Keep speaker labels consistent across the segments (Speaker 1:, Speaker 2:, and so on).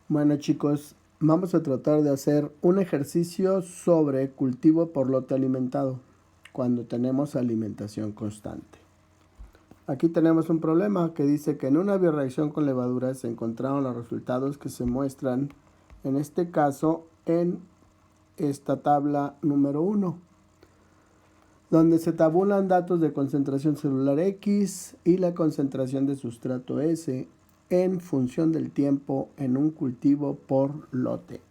Speaker 1: Bueno chicos, vamos a tratar de hacer un ejercicio sobre cultivo por lote alimentado cuando tenemos alimentación constante. Aquí tenemos un problema que dice que en una bioreacción con levadura se encontraron los resultados que se muestran en este caso en esta tabla número 1, donde se tabulan datos de concentración celular X y la concentración de sustrato S en función del tiempo en un cultivo por lote.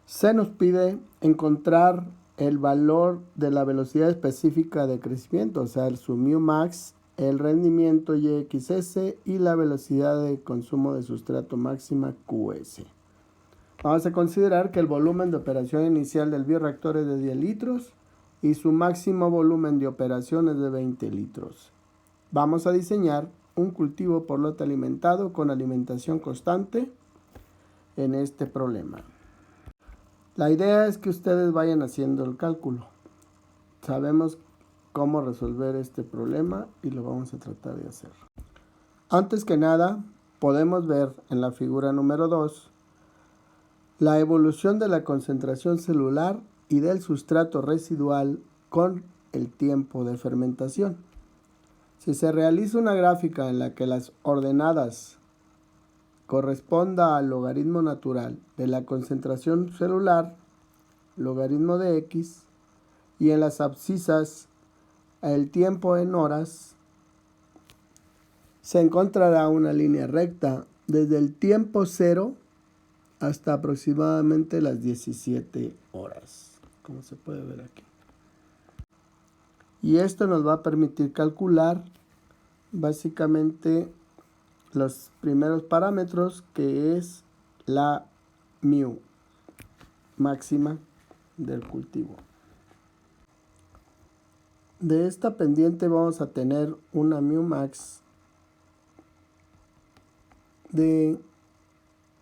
Speaker 1: Se nos pide encontrar el valor de la velocidad específica de crecimiento, o sea, su mu max, el rendimiento YXS y la velocidad de consumo de sustrato máxima QS. Vamos a considerar que el volumen de operación inicial del bioreactor es de 10 litros y su máximo volumen de operación es de 20 litros. Vamos a diseñar un cultivo por lote alimentado con alimentación constante en este problema. La idea es que ustedes vayan haciendo el cálculo. Sabemos cómo resolver este problema y lo vamos a tratar de hacer. Antes que nada, podemos ver en la figura número 2 la evolución de la concentración celular y del sustrato residual con el tiempo de fermentación. Si se realiza una gráfica en la que las ordenadas corresponda al logaritmo natural de la concentración celular, logaritmo de X, y en las abscisas el tiempo en horas, se encontrará una línea recta desde el tiempo 0 hasta aproximadamente las 17 horas, como se puede ver aquí. Y esto nos va a permitir calcular básicamente los primeros parámetros, que es la mu máxima del cultivo. De esta pendiente vamos a tener una mu max de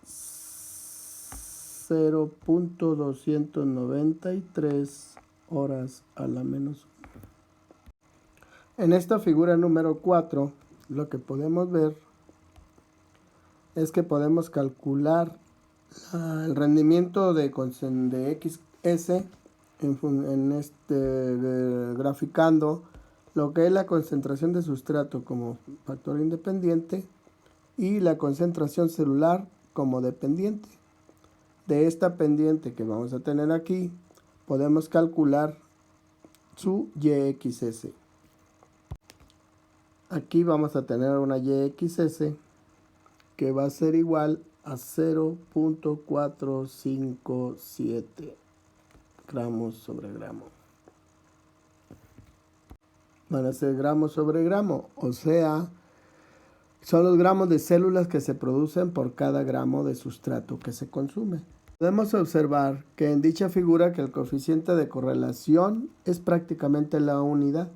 Speaker 1: 0.293 horas a la menos 1. En esta figura número 4, lo que podemos ver es que podemos calcular el rendimiento de XS graficando lo que es la concentración de sustrato como factor independiente y la concentración celular como dependiente. De esta pendiente que vamos a tener aquí, podemos calcular su YXS. Aquí vamos a tener una YXS que va a ser igual a 0.457 gramos sobre gramo. Van a ser gramos sobre gramo, o sea, son los gramos de células que se producen por cada gramo de sustrato que se consume. Podemos observar que en dicha figura que el coeficiente de correlación es prácticamente la unidad,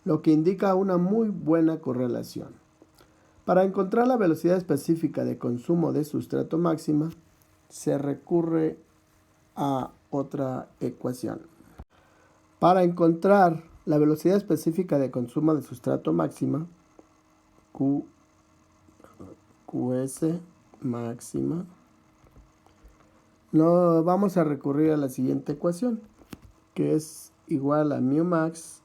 Speaker 1: lo que indica una muy buena correlación. Para encontrar la velocidad específica de consumo de sustrato máxima, se recurre a otra ecuación. Para encontrar la velocidad específica de consumo de sustrato máxima, QS máxima, vamos a recurrir a la siguiente ecuación, que es igual a mu max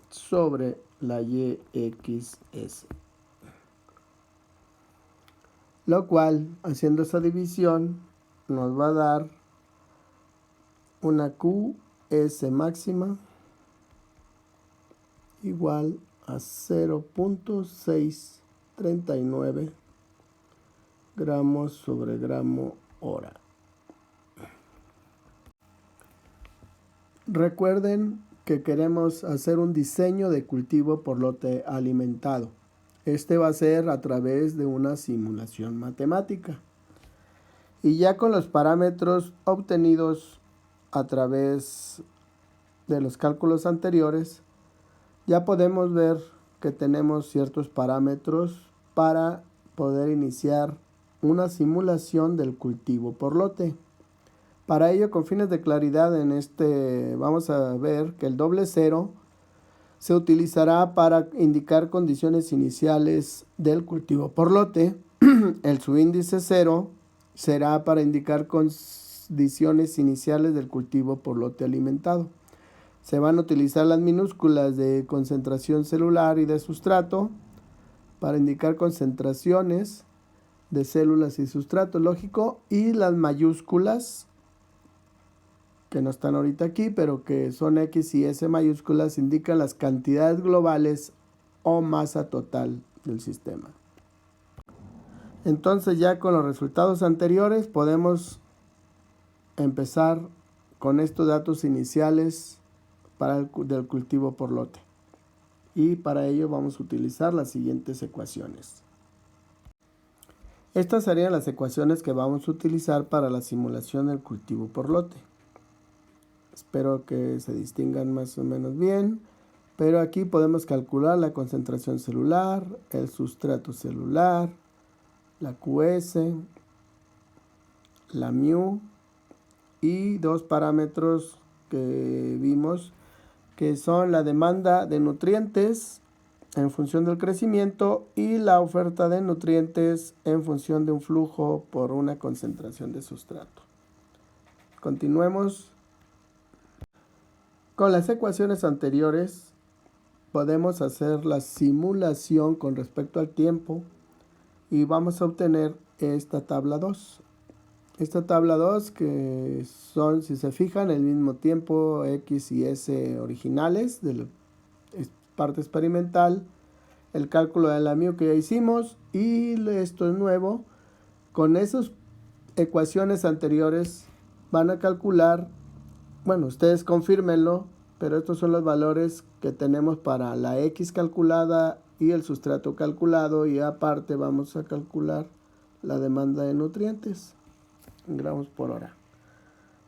Speaker 1: sobre la YXS. Lo cual, haciendo esa división, nos va a dar una QS máxima igual a 0.639 gramos sobre gramo hora. Recuerden que queremos hacer un diseño de cultivo por lote alimentado. Este va a ser a través de una simulación matemática. Y ya con los parámetros obtenidos a través de los cálculos anteriores, ya podemos ver que tenemos ciertos parámetros para poder iniciar una simulación del cultivo por lote. Para ello, con fines de claridad, vamos a ver que el doble cero se utilizará para indicar condiciones iniciales del cultivo por lote el subíndice 0 será para indicar condiciones iniciales del cultivo por lote alimentado. Se van a utilizar las minúsculas de concentración celular y de sustrato para indicar concentraciones de células y sustrato, lógico, y las mayúsculas, que no están ahorita aquí, pero que son X y S mayúsculas, indican las cantidades globales o masa total del sistema. Entonces, ya con los resultados anteriores podemos empezar con estos datos iniciales del cultivo por lote. Y para ello vamos a utilizar las siguientes ecuaciones. Estas serían las ecuaciones que vamos a utilizar para la simulación del cultivo por lote. Espero que se distingan más o menos bien, pero aquí podemos calcular la concentración celular, el sustrato celular, la QS, la mu y dos parámetros que vimos, que son la demanda de nutrientes en función del crecimiento y la oferta de nutrientes en función de un flujo por una concentración de sustrato. Continuemos. Con las ecuaciones anteriores podemos hacer la simulación con respecto al tiempo y vamos a obtener esta tabla 2. Esta tabla 2 que son, si se fijan, el mismo tiempo X y S originales de la parte experimental, el cálculo de la mu que ya hicimos y esto es nuevo. Con esas ecuaciones anteriores van a calcular, bueno, ustedes confírmenlo, pero estos son los valores que tenemos para la X calculada y el sustrato calculado, y aparte vamos a calcular la demanda de nutrientes en gramos por hora.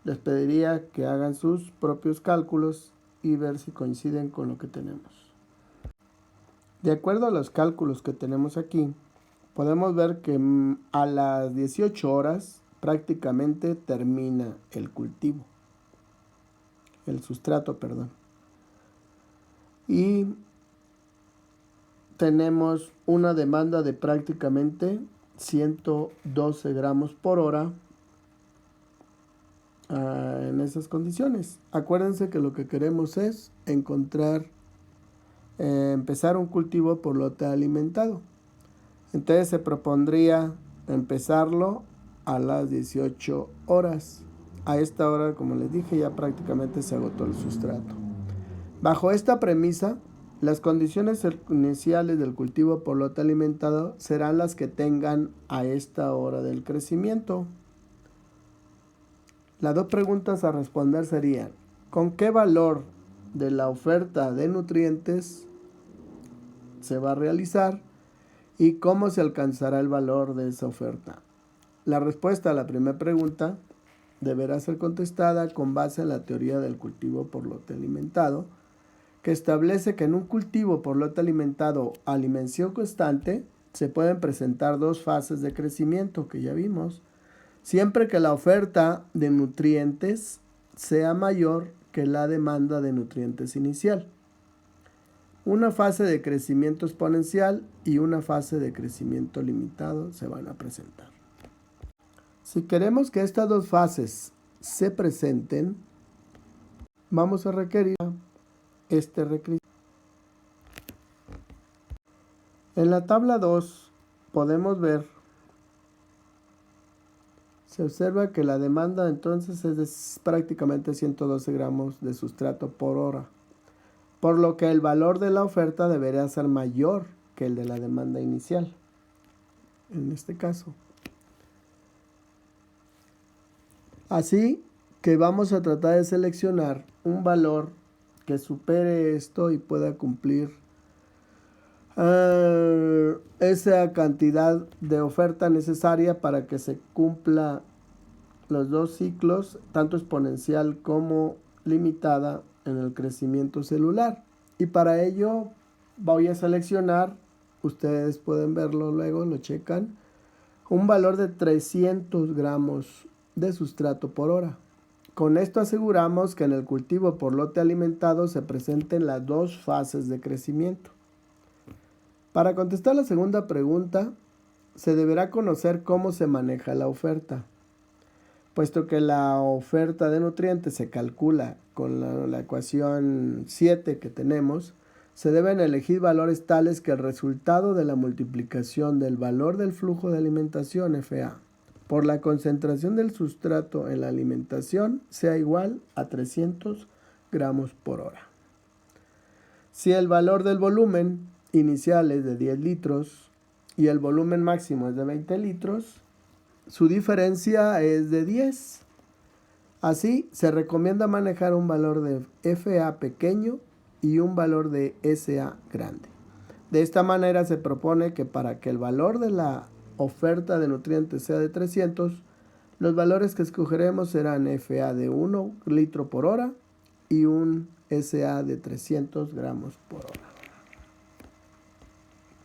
Speaker 1: Les pediría que hagan sus propios cálculos y ver si coinciden con lo que tenemos. De acuerdo a los cálculos que tenemos aquí, podemos ver que a las 18 horas prácticamente termina el cultivo. El sustrato, perdón. Y tenemos una demanda de prácticamente 112 gramos por hora en esas condiciones. Acuérdense que lo que queremos es empezar un cultivo por lote alimentado. Entonces se propondría empezarlo a las 18 horas. A esta hora, como les dije, ya prácticamente se agotó el sustrato. Bajo esta premisa, las condiciones iniciales del cultivo por lote alimentado serán las que tengan a esta hora del crecimiento. Las dos preguntas a responder serían: ¿con qué valor de la oferta de nutrientes se va a realizar y cómo se alcanzará el valor de esa oferta? La respuesta a la primera pregunta deberá ser contestada con base en la teoría del cultivo por lote alimentado, que establece que en un cultivo por lote alimentado a alimentación constante se pueden presentar dos fases de crecimiento que ya vimos, siempre que la oferta de nutrientes sea mayor que la demanda de nutrientes inicial. Una fase de crecimiento exponencial y una fase de crecimiento limitado se van a presentar. Si queremos que estas dos fases se presenten, vamos a requerir este requisito. En la tabla 2 podemos ver, se observa que la demanda entonces es de prácticamente 112 gramos de sustrato por hora, por lo que el valor de la oferta debería ser mayor que el de la demanda inicial, en este caso. Así que vamos a tratar de seleccionar un valor que supere esto y pueda cumplir esa cantidad de oferta necesaria para que se cumpla los dos ciclos, tanto exponencial como limitada, en el crecimiento celular. Y para ello voy a seleccionar, ustedes pueden verlo luego, lo checan, un valor de 300 gramos de sustrato por hora. Con esto aseguramos que en el cultivo por lote alimentado se presenten las dos fases de crecimiento. Para contestar la segunda pregunta, se deberá conocer cómo se maneja la oferta, puesto que la oferta de nutrientes se calcula con la ecuación 7 que tenemos. Se deben elegir valores tales que el resultado de la multiplicación del valor del flujo de alimentación FA por la concentración del sustrato en la alimentación sea igual a 300 gramos por hora. Si el valor del volumen inicial es de 10 litros y el volumen máximo es de 20 litros, su diferencia es de 10. Así, se recomienda manejar un valor de FA pequeño y un valor de SA grande. De esta manera se propone que para que el valor de la oferta de nutrientes sea de 300, los valores que escogeremos serán FA de 1 litro por hora y un SA de 300 gramos por hora.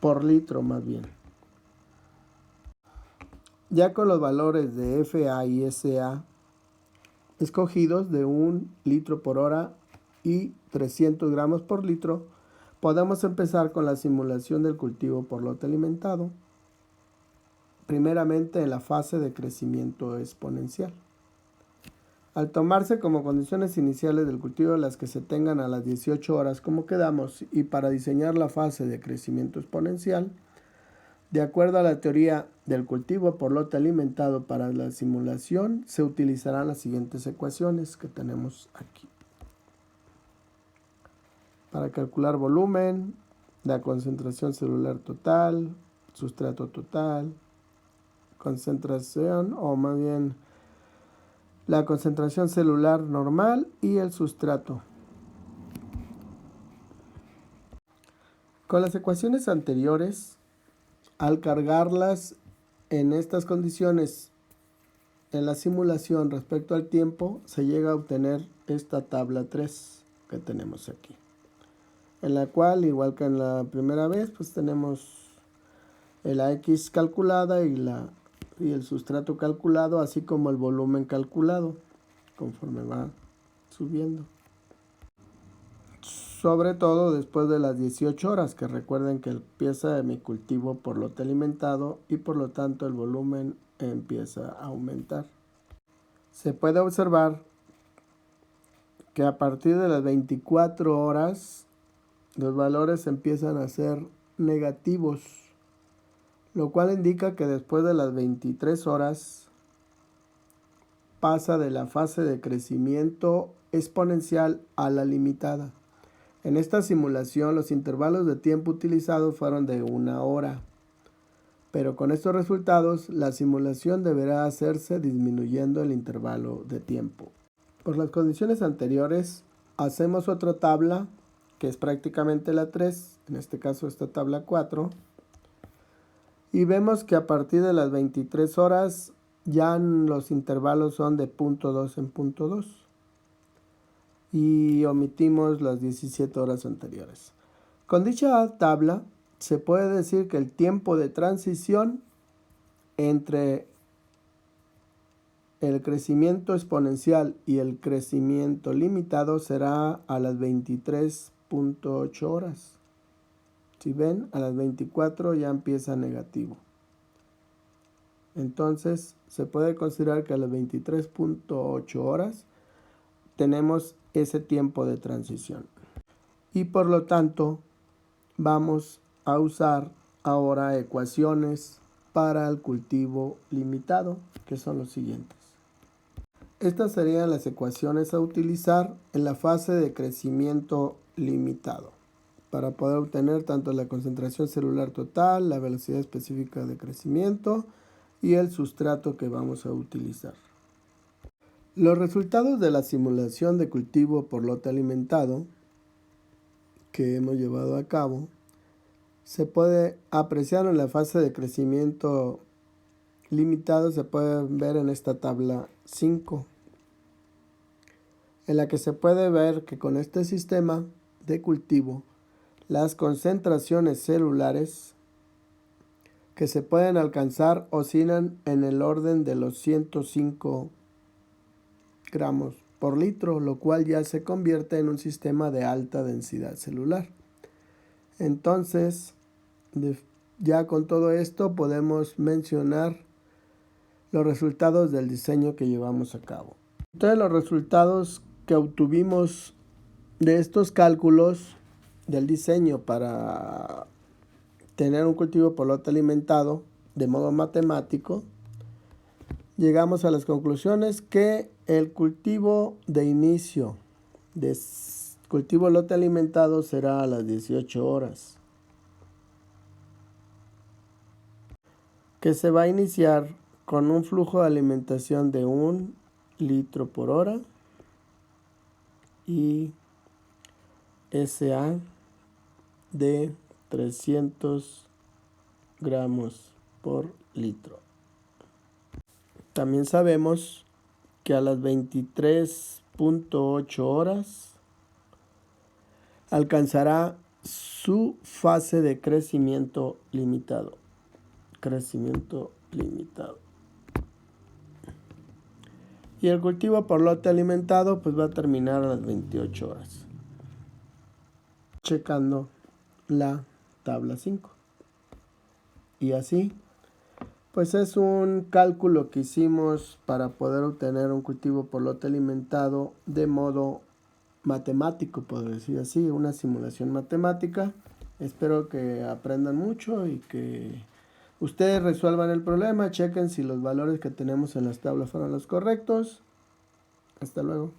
Speaker 1: Por litro más bien. Ya con los valores de FA y SA escogidos de 1 litro por hora y 300 gramos por litro, podemos empezar con la simulación del cultivo por lote alimentado, primeramente en la fase de crecimiento exponencial. Al tomarse como condiciones iniciales del cultivo las que se tengan a las 18 horas como quedamos y para diseñar la fase de crecimiento exponencial, de acuerdo a la teoría del cultivo por lote alimentado para la simulación, se utilizarán las siguientes ecuaciones que tenemos aquí. Para calcular volumen, la concentración celular total, sustrato total, concentración o más bien la concentración celular normal y el sustrato. Con las ecuaciones anteriores, al cargarlas en estas condiciones en la simulación respecto al tiempo, se llega a obtener esta tabla 3 que tenemos aquí, en la cual, igual que en la primera vez, pues tenemos la X calculada y el sustrato calculado, así como el volumen calculado, conforme va subiendo. Sobre todo después de las 18 horas, que recuerden que empieza mi cultivo por lote alimentado y por lo tanto el volumen empieza a aumentar. Se puede observar que a partir de las 24 horas los valores empiezan a ser negativos, lo cual indica que después de las 23 horas pasa de la fase de crecimiento exponencial a la limitada. En esta simulación los intervalos de tiempo utilizados fueron de 1 hora, pero con estos resultados la simulación deberá hacerse disminuyendo el intervalo de tiempo. Por las condiciones anteriores hacemos otra tabla que es prácticamente la 3, en este caso esta tabla 4, y vemos que a partir de las 23 horas ya los intervalos son de 0.2 en 0.2 y omitimos las 17 horas anteriores. Con dicha tabla se puede decir que el tiempo de transición entre el crecimiento exponencial y el crecimiento limitado será a las 23.8 horas. Si ven, a las 24 ya empieza negativo. Entonces, se puede considerar que a las 23.8 horas tenemos ese tiempo de transición. Y por lo tanto, vamos a usar ahora ecuaciones para el cultivo limitado, que son los siguientes. Estas serían las ecuaciones a utilizar en la fase de crecimiento limitado, para poder obtener tanto la concentración celular total, la velocidad específica de crecimiento y el sustrato que vamos a utilizar. Los resultados de la simulación de cultivo por lote alimentado que hemos llevado a cabo se puede apreciar en la fase de crecimiento limitado, se puede ver en esta tabla 5, en la que se puede ver que con este sistema de cultivo las concentraciones celulares que se pueden alcanzar oscilan en el orden de los 105 gramos por litro, lo cual ya se convierte en un sistema de alta densidad celular. Entonces, Ya con todo esto podemos mencionar los resultados del diseño que llevamos a cabo. Entonces los resultados que obtuvimos de estos cálculos del diseño para tener un cultivo por lote alimentado de modo matemático, llegamos a las conclusiones que el cultivo de inicio de cultivo lote alimentado será a las 18 horas, que se va a iniciar con un flujo de alimentación de 1 litro por hora y SA de 300 gramos por litro. También sabemos que a las 23.8 horas alcanzará su fase de crecimiento limitado. Y el cultivo por lote alimentado pues va a terminar a las 28 horas. Checando la tabla 5. Y así, pues es un cálculo que hicimos para poder obtener un cultivo por lote alimentado de modo matemático, por decir así, una simulación matemática. Espero que aprendan mucho y que ustedes resuelvan el problema, chequen si los valores que tenemos en las tablas fueron los correctos. Hasta luego.